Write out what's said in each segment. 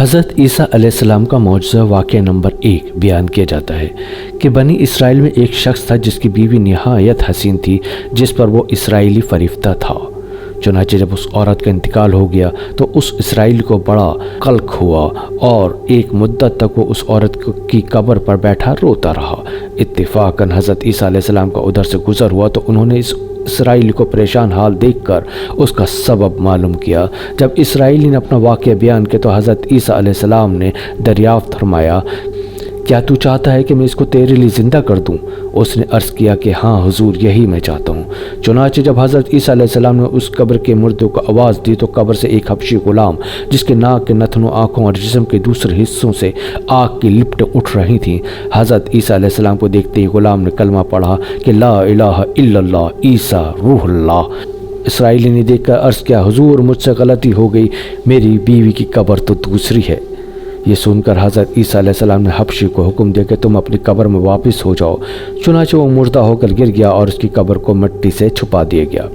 حضرت عیسیٰ علیہ السلام کا معجزہ واقعہ نمبر 1 بیان کیا جاتا ہے کہ بنی اسرائیل میں ایک شخص تھا جس کی بیوی نہایت حسین تھی، جس پر وہ اسرائیلی فریفتہ تھا۔ چنانچہ جب اس عورت کا انتقال ہو گیا تو اس اسرائیل کو بڑا قلق ہوا اور ایک مدت تک وہ اس عورت کی قبر پر بیٹھا روتا رہا۔ اتفاقاً حضرت عیسیٰ علیہ السلام کا ادھر سے گزر ہوا تو انہوں نے اس اسرائیلی کو پریشان حال دیکھ کر اس کا سبب معلوم کیا۔ جب اسرائیلی نے اپنا واقعہ بیان کیا تو حضرت عیسیٰ علیہ السلام نے دریافت فرمایا، کیا تو چاہتا ہے کہ میں اس کو تیرے لیے زندہ کر دوں؟ اس نے عرض کیا کہ ہاں حضور، یہی میں چاہتا ہوں۔ چنانچہ جب حضرت عیسیٰ علیہ السلام نے اس قبر کے مردے کو آواز دی تو قبر سے ایک حبشی غلام، جس کے ناک کے نتنوں، آنکھوں اور جسم کے دوسرے حصوں سے آگ کی لپٹیں اٹھ رہی تھیں، حضرت عیسیٰ علیہ السلام کو دیکھتے ہی غلام نے کلمہ پڑھا کہ لا الہ الا اللہ عیسیٰ روح اللہ۔ اسرائیلی نے دیکھ کر عرض کیا، حضور مجھ سے غلطی ہو گئی، میری بیوی کی قبر تو دوسری ہے۔ یہ سن کر حضرت عیسیٰ علیہ السلام نے حبشی کو حکم دیا کہ تم اپنی قبر میں واپس ہو جاؤ۔ چنانچہ وہ مردہ ہو کر گر گیا اور اس کی قبر کو مٹی سے چھپا دیا گیا۔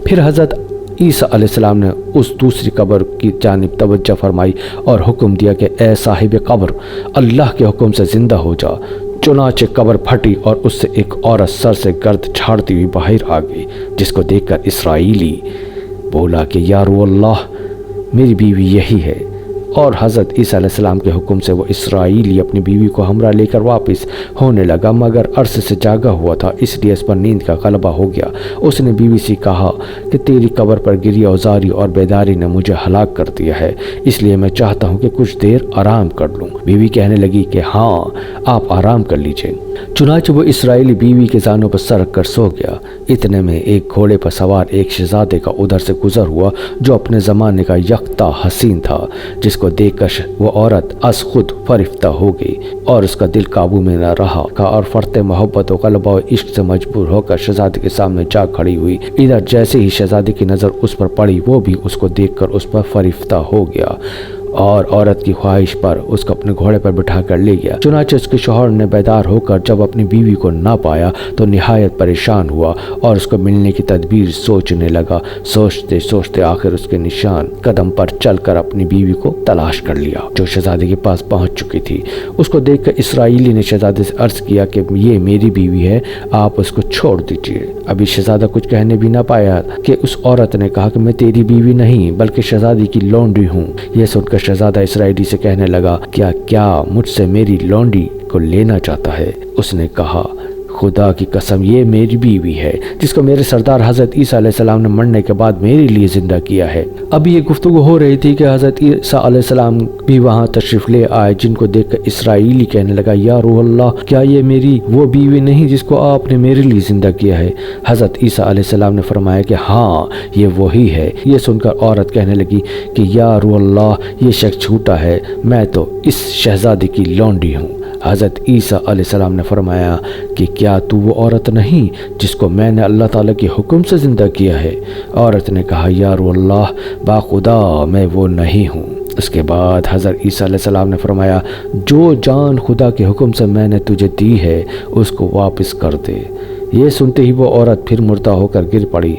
پھر حضرت عیسیٰ علیہ السلام نے اس دوسری قبر کی جانب توجہ فرمائی اور حکم دیا کہ اے صاحب قبر، اللہ کے حکم سے زندہ ہو جا۔ چنانچہ قبر پھٹی اور اس سے ایک عورت سر سے گرد جھاڑتی ہوئی باہر آ گئی، جس کو دیکھ کر اسرائیلی بولا کہ یا روح اللہ، میری بیوی یہی ہے۔ اور حضرت عیسیٰ علیہ السلام کے حکم سے وہ اسرائیلی اپنی بیوی کو ہمراہ لے کر واپس ہونے لگا، مگر عرصے سے جاگا ہوا تھا، اس لیے اس پر نیند کا غلبہ ہو گیا۔ اس نے بیوی سے کہا کہ تیری قبر پر گری اوزاری اور بیداری نے مجھے ہلاک کر دیا ہے، اس لیے میں چاہتا ہوں کہ کچھ دیر آرام کر لوں۔ بیوی کہنے لگی کہ ہاں، آپ آرام کر لیجئے۔ چنانچہ وہ اسرائیلی بیوی کے زانوں پر سر رکھ کر سو گیا۔ اتنے میں ایک گھوڑے پر سوار ایک شہزادے کا ادھر سے گزر ہوا جو اپنے زمانے کا یکتا حسین تھا، جس کو دیکھ کر وہ عورت از خود فریفتہ ہو گئی اور اس کا دل قابو میں نہ رہا اور فرط محبت و غلبہ و عشق سے مجبور ہو کر شہزادے کے سامنے جا کھڑی ہوئی۔ ادھر جیسے ہی شہزادے کی نظر اس پر پڑی، وہ بھی اس کو دیکھ کر اس پر فریفتہ ہو گیا اور عورت کی خواہش پر اس کو اپنے گھوڑے پر بٹھا کر لے گیا۔ چنانچہ اس کے شوہر نے بیدار ہو کر جب اپنی بیوی کو نہ پایا تو نہایت پریشان ہوا اور اس کو ملنے کی تدبیر سوچنے لگا۔ سوچتے سوچتے آخر اس کے نشان قدم پر چل کر اپنی بیوی کو تلاش کر لیا، جو شہزادے کے پاس پہنچ چکی تھی۔ اس کو دیکھ کر اسرائیلی نے شہزادے سے عرض کیا کہ یہ میری بیوی ہے، آپ اس کو چھوڑ دیجیے۔ ابھی شہزادہ کچھ کہنے بھی نہ پایا کہ اس عورت نے کہا کہ میں تیری بیوی نہیں بلکہ شہزادی کی لونڈی ہوں۔ یہ سن کر شہزادہ اسرائیلی سے کہنے لگا، کیا مجھ سے میری لونڈی کو لینا چاہتا ہے؟ اس نے کہا، خدا کی قسم، یہ میری بیوی ہے جس کو میرے سردار حضرت عیسیٰ علیہ السلام نے مرنے کے بعد میرے لیے زندہ کیا ہے۔ ابھی یہ گفتگو ہو رہی تھی کہ حضرت عیسیٰ علیہ السلام بھی وہاں تشریف لے آئے، جن کو دیکھ کر اسرائیلی کہنے لگا، یا روح اللہ، کیا یہ میری وہ بیوی نہیں جس کو آپ نے میرے لیے زندہ کیا ہے؟ حضرت عیسیٰ علیہ السلام نے فرمایا کہ ہاں، یہ وہی ہے۔ یہ سن کر عورت کہنے لگی کہ یا روح اللہ، یہ شخص جھوٹا ہے، میں تو اس شہزادی کی لونڈی ہوں۔ حضرت عیسیٰ علیہ السلام نے فرمایا کہ کیا تو وہ عورت نہیں جس کو میں نے اللہ تعالیٰ کے حکم سے زندہ کیا ہے؟ عورت نے کہا، یا روح اللہ، باخدا میں وہ نہیں ہوں۔ اس کے بعد حضرت عیسیٰ علیہ السلام نے فرمایا، جو جان خدا کے حکم سے میں نے تجھے دی ہے اس کو واپس کر دے۔ یہ سنتے ہی وہ عورت پھر مردہ ہو کر گر پڑی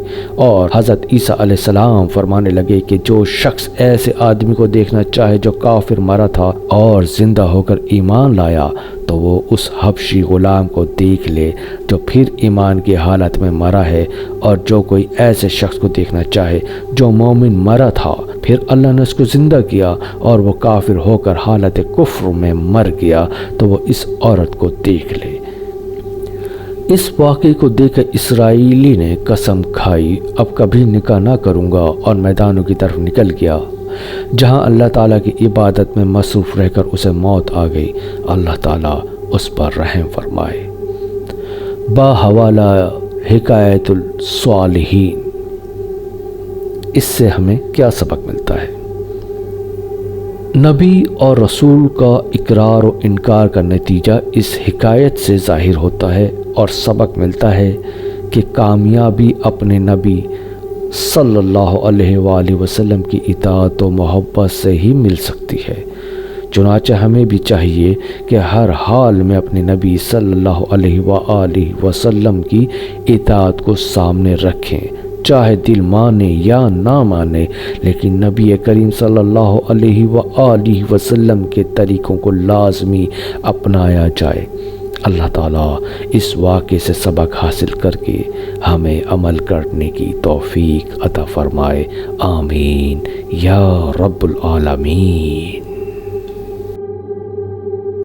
اور حضرت عیسیٰ علیہ السلام فرمانے لگے کہ جو شخص ایسے آدمی کو دیکھنا چاہے جو کافر مرا تھا اور زندہ ہو کر ایمان لایا تو وہ اس حبشی غلام کو دیکھ لے جو پھر ایمان کی حالت میں مرا ہے، اور جو کوئی ایسے شخص کو دیکھنا چاہے جو مومن مرا تھا پھر اللہ نے اس کو زندہ کیا اور وہ کافر ہو کر حالت کفر میں مر گیا تو وہ اس عورت کو دیکھ لے۔ اس واقعے کو دیکھ کر اسرائیلی نے قسم کھائی، اب کبھی نکاح نہ کروں گا، اور میدانوں کی طرف نکل گیا جہاں اللہ تعالیٰ کی عبادت میں مصروف رہ کر اسے موت آ گئی۔ اللہ تعالیٰ اس پر رحم فرمائے۔ باحوالہ حکایت الصالحین، اس سے ہمیں کیا سبق ملتا ہے؟ نبی اور رسول کا اقرار و انکار کا نتیجہ اس حکایت سے ظاہر ہوتا ہے اور سبق ملتا ہے کہ کامیابی اپنے نبی صلی اللہ علیہ وآلہ وسلم کی اطاعت و محبت سے ہی مل سکتی ہے۔ چنانچہ ہمیں بھی چاہیے کہ ہر حال میں اپنے نبی صلی اللہ علیہ وآلہ وسلم کی اطاعت کو سامنے رکھیں چاہے دل مانے یا نہ مانے، لیکن نبی کریم صلی اللہ علیہ وآلہ وسلم کے طریقوں کو لازمی اپنایا جائے۔ اللہ تعالیٰ اس واقعے سے سبق حاصل کر کے ہمیں عمل کرنے کی توفیق عطا فرمائے، آمین یا رب العالمین۔